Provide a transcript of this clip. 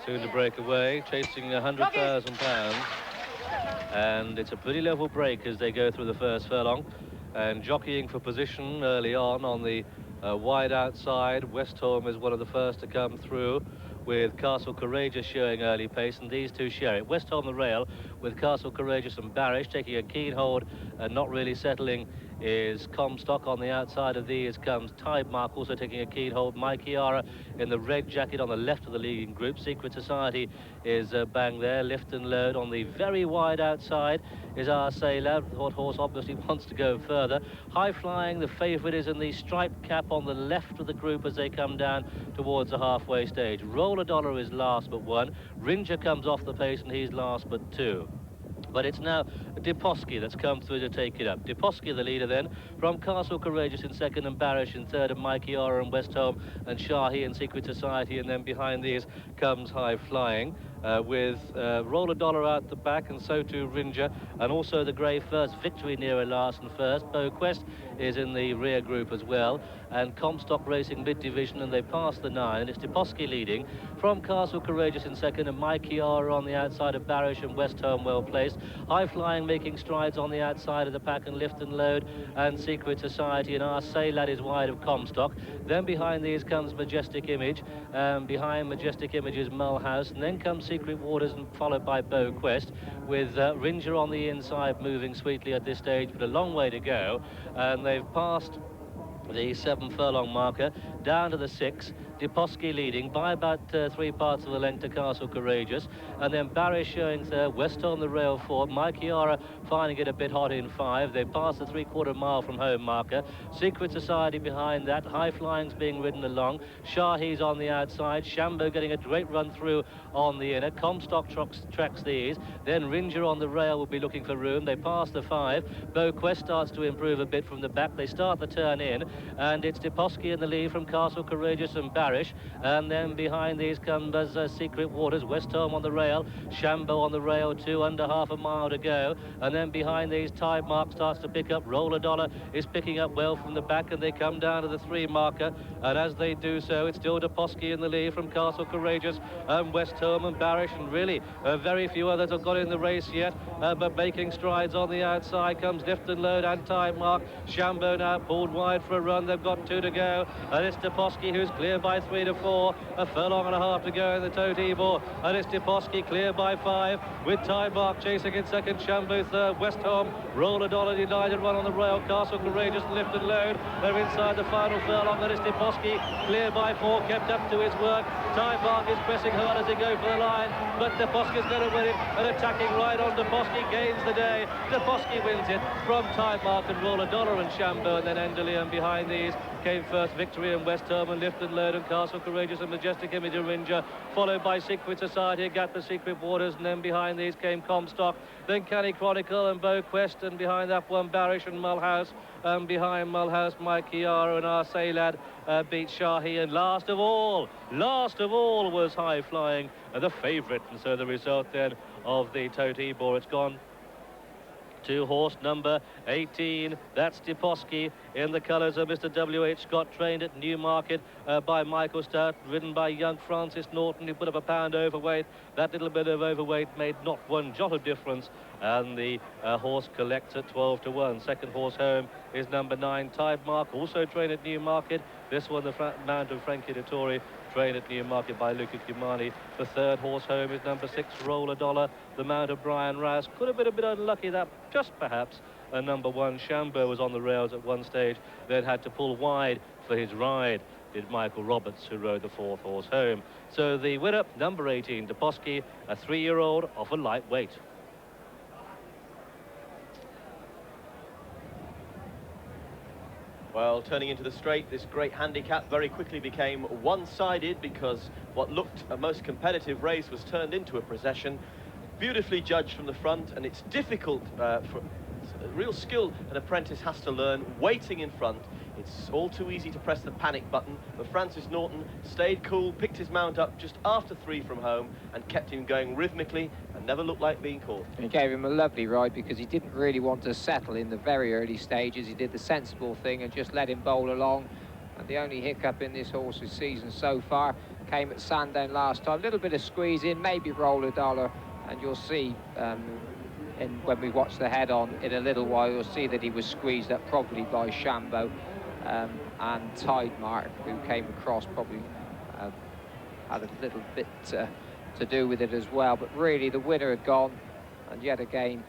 soon to break away, chasing £100,000. And it's a pretty level break as they go through the first furlong. And jockeying for position early on the wide outside. Westholme is one of the first to come through, with Castle Courageous showing early pace, and these two share it. Westholme the rail with Castle Courageous and Barish taking a keen hold and not really settling is Comstock. On the outside of these comes Tidemark, also taking a keen hold. Mike Chiara in the red jacket on the left of the leading group. Secret Society is bang there. Lift and Load on the very wide outside is our Sailor. The horse obviously wants to go further. High Flying, the favourite, is in the striped cap on the left of the group as they come down towards the halfway stage. Roller Dollar is last but one. Ringer comes off the pace and he's last but two. But it's now Deposki that's come through to take it up. Deposki the leader then, from Castle Courageous in second and Barish in third, and Mike Chiara and Westholme and Shahi and Secret Society, and then behind these comes High Flying. With Roller Dollar out the back, and so too Ringer, and also the grey First Victory nearer last and first. Beau Quest is in the rear group as well, and Comstock racing mid-division, and they pass the 9, and it's Deposki leading from Castle Courageous in second, and Mike Chiara on the outside of Barish and Westholme well placed. High Flying making strides on the outside of the pack, and Lift and Load and Secret Society, and our Say Lad is wide of Comstock. Then behind these comes Majestic Image, behind Majestic Image is Mulhouse, and then comes Secret Waters, and followed by Beau Quest, with Ringer on the inside moving sweetly at this stage, but a long way to go, and they've passed the 7 furlong marker down to the 6. Deposki leading by about 3 parts of a length to Castle Courageous, and then Barry showing third, Westholme the rail 4, Mike Chiara finding it a bit hot in 5. They pass the 3/4 mile from home marker. Secret Society behind that. High Flying's being ridden along. Shahi's on the outside. Shambo getting a great run through on the inner. Comstock tracks these. Then Ringer on the rail will be looking for room. They pass the 5. Beau Quest starts to improve a bit from the back. They start the turn in, and it's Deposki in the lead from Castle Courageous and Barish. And then behind these comes Secret Waters, Westholme on the rail, Shambo on the rail too, under half a mile to go. And then behind these, Tidemark starts to pick up. Roller Dollar is picking up well from the back, and they come down to the 3 marker. And as they do so, it's still Deposki in the lead from Castle Courageous and Westholme and Barish, and really very few others have got in the race yet, but making strides on the outside comes Lift and Load and Tidemark. Shambo now pulled wide for a run. They've got 2 to go, and it's Deposki who's clear by 3 to 4. A furlong and a half to go in the Tote Ebor, and it's Deposki clear by 5, with Tidemark chasing in second, Shambo third, Westholme, Roller Dollar United run on the rail, Castle Courageous, Lift and Load. They're inside the final furlong, and it's Deposki clear by 4, kept up to his work. Tidemark is pressing hard as they go for the line, but Deposki's going to win it, and attacking right on Deposki gains the day. Deposki wins it from Tidemark and Roller Dollar and Shambo, and then Enderley, and behind these came First Victory and Westholme and Lift and Load and Castle Courageous and Majestic Image and Ringer, followed by Secret Society, got the Secret Waters, and then behind these came Comstock, then Canny Chronicle and Beau Quest, and behind that one Barish and Mulhouse, and behind Mulhouse Mike Chiara and our Say Lad beat Shahi, and last of all was High Flying, the favourite. And so the result then of the Tote Ebor, it's gone to horse number 18. That's Deposki in the colours of Mr. W.H. Scott, trained at Newmarket by Michael Stout, ridden by young Francis Norton, who put up a pound overweight. That little bit of overweight made not one jot of difference, and the horse collects at 12 to 1. Second horse home is number 9, Tidemark, also trained at Newmarket. This one, the mount of Frankie Dettori, trained at Newmarket by Luca Cumani. The third horse home is number 6, Roller Dollar, the mount of Brian Rouse. Could have been a bit unlucky that just perhaps number 1, Shambo, was on the rails at one stage, then had to pull wide for his ride, did Michael Roberts, who rode the 4th horse home. So the winner, number 18, Deposki, a 3-year-old off a lightweight. Well, turning into the straight, this great handicap very quickly became one-sided, because what looked a most competitive race was turned into a procession. Beautifully judged from the front, and it's difficult for real skill an apprentice has to learn waiting in front. It's all too easy to press the panic button, but Francis Norton stayed cool, picked his mount up just after 3 from home, and kept him going rhythmically and never looked like being caught. And he gave him a lovely ride, because he didn't really want to settle in the very early stages. He did the sensible thing and just let him bowl along. And the only hiccup in this horse's season so far came at Sandown last time. A little bit of squeeze in, maybe Roller Dollar, and you'll see when we watch the head-on in a little while, you'll see that he was squeezed up probably by Shambo and Tidemark, who came across, probably had a little bit to do with it as well. But really, the winner had gone, and yet again,